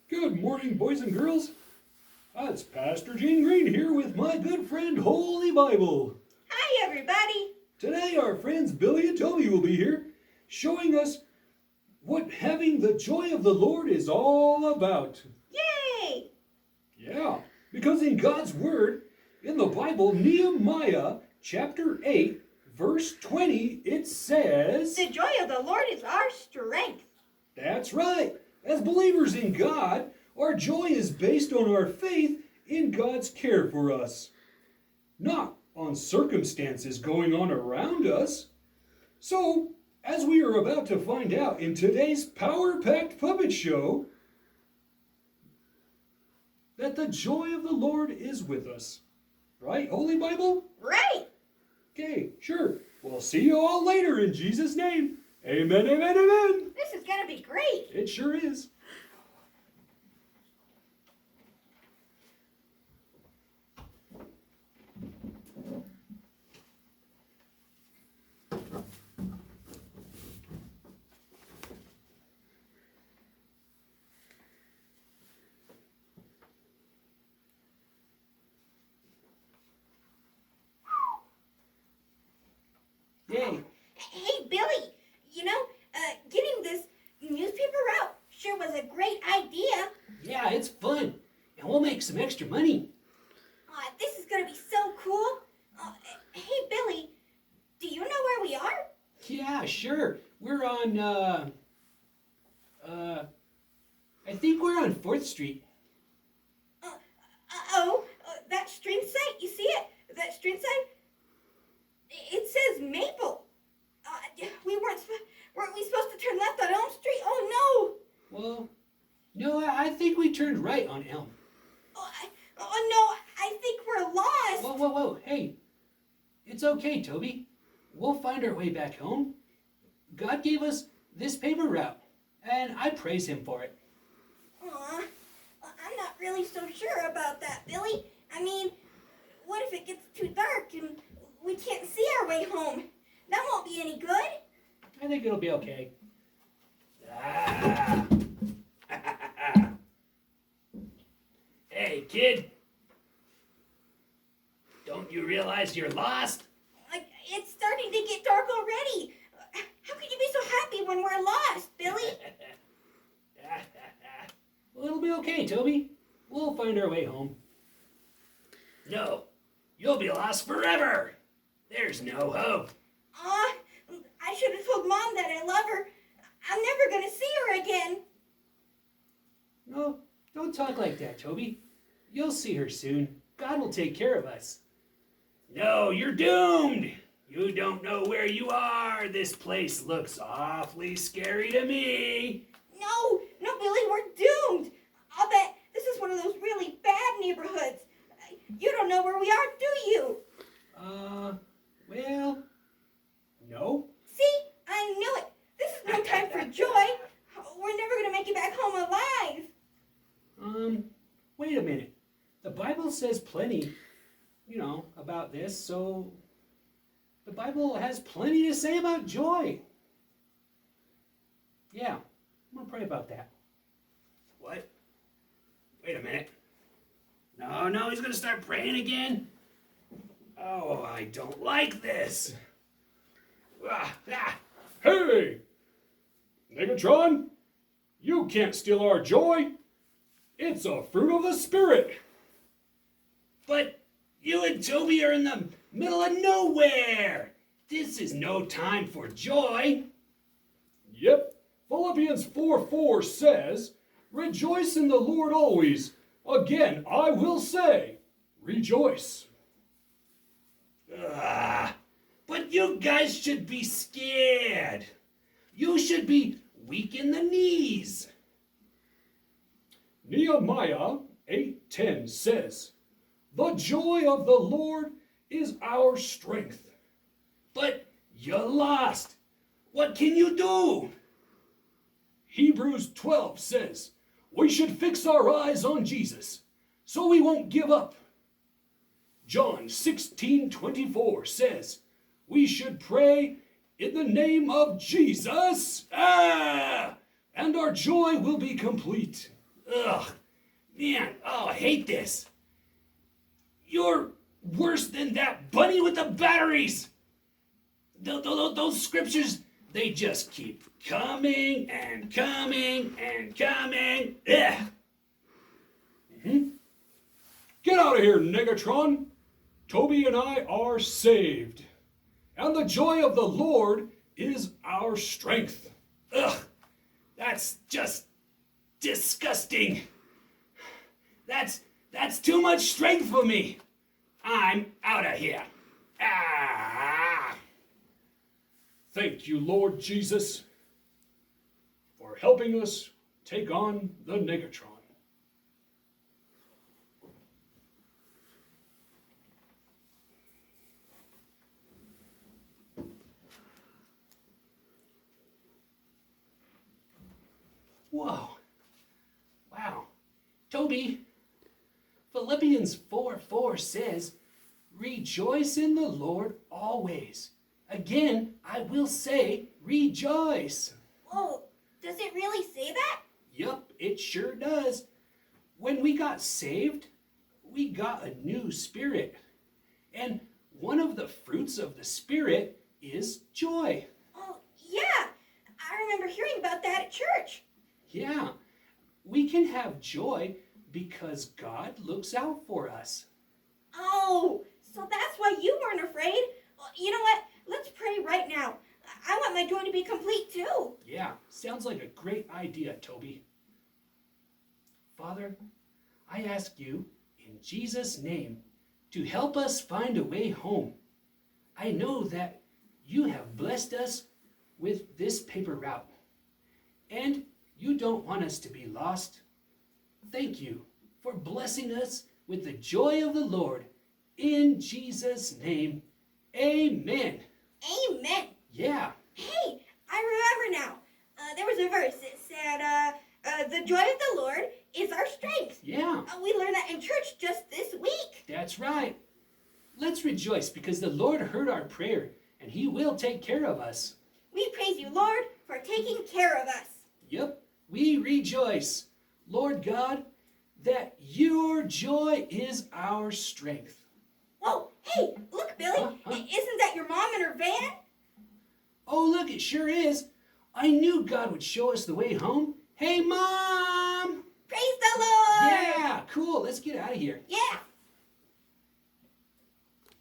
Good morning, boys and girls. It's Pastor Gene Green here with my good friend Holy Bible. Hi, everybody. Today our friends Billy and Toby will be here showing us what having the joy of the Lord is all about. Yay! Yeah, because in God's Word, in the Bible, Nehemiah chapter 8, verse 20, it says... The joy of the Lord is our strength. That's right. As believers in God, our joy is based on our faith in God's care for us, not on circumstances going on around us. So, as we are about to find out in today's power-packed puppet show, that the joy of the Lord is with us. Right, Holy Bible? Right. Okay, sure. We'll see you all later in Jesus' name. Amen, amen, amen. This is going to be great. It sure is. Yay. Hey, Billy, getting this newspaper out sure was a great idea. Yeah, it's fun. And we'll make some extra money. This is going to be so cool. Hey, Billy, do you know where we are? Yeah, sure. We're on, I think we're on 4th Street. That street sign, you see it? That street sign? It says Maple. Weren't we supposed to turn left on Elm Street? Oh, no. Well, no, I think we turned right on Elm. No, I think we're lost. Whoa. Hey, it's okay, Toby. We'll find our way back home. God gave us this paper route, and I praise him for it. I'm not really so sure about that, Billy. I mean, what if it gets too dark and we can't see our way home? That won't be any good. I think it'll be okay. Hey, kid. Don't you realize you're lost? It's starting to get dark already. How can you be so happy when we're lost, Billy? Well, it'll be okay, Toby. We'll find our way home. No, you'll be lost forever. There's no hope. I should have told Mom that I love her. I'm never going to see her again. No, don't talk like that, Toby. You'll see her soon. God will take care of us. No, you're doomed. You don't know where you are. This place looks awfully scary to me. No, Billy, we're doomed. I'll bet this is one of those really bad neighborhoods. You don't know where we are, do you? Well, no. See, I knew it. This is no time for joy. We're never going to make it back home alive. Wait a minute. The Bible says plenty, about this, so the Bible has plenty to say about joy. Yeah, I'm going to pray about that. What? Wait a minute. No, he's going to start praying again? Oh, I don't like this. Hey! Negatron, you can't steal our joy. It's a fruit of the Spirit. But you and Toby are in the middle of nowhere. This is no time for joy. Yep. Philippians 4:4 says, rejoice in the Lord always. Again, I will say, rejoice. But you guys should be scared. You should be weak in the knees. Nehemiah 8:10 says, the joy of the Lord is our strength. But you're lost. What can you do? Hebrews 12 says, we should fix our eyes on Jesus so we won't give up. John 16:24 says, we should pray in the name of Jesus, and our joy will be complete. Ugh, man, oh, I hate this. You're worse than that bunny with the batteries. Those scriptures, they just keep coming and coming and coming. Ugh. Get out of here, Negatron. Toby and I are saved. And the joy of the Lord is our strength. Ugh, that's just disgusting. That's too much strength for me. I'm out of here. Ah. Thank you, Lord Jesus, for helping us take on the Negatron. Whoa. Wow. Toby, Philippians 4:4 says, rejoice in the Lord always. Again, I will say, rejoice. Whoa, does it really say that? Yup, it sure does. When we got saved, we got a new spirit. And one of the fruits of the Spirit is joy. Oh, yeah. I remember hearing about that at church. Yeah, we can have joy because God looks out for us. Oh, so that's why you weren't afraid. Well, you know what? Let's pray right now. I want my joy to be complete too. Yeah, sounds like a great idea, Toby. Father, I ask you, in Jesus' name, to help us find a way home. I know that you have blessed us with this paper route, and you don't want us to be lost. Thank you for blessing us with the joy of the Lord. In Jesus' name, amen. Amen. Yeah. Hey, I remember now. There was a verse that said, the joy of the Lord is our strength. Yeah, We learned that in church just this week. that's right. Let's rejoice because the Lord heard our prayer and he will take care of us. We praise you, Lord, for taking care of us. Yep, we rejoice, Lord God, that your joy is our strength. Whoa, hey, look, Billy. Huh? Isn't that your mom in her van? Oh, look, it sure is. I knew God would show us the way home. Hey, Mom! Praise the Lord. Yeah, cool. Let's get out of here. Yeah.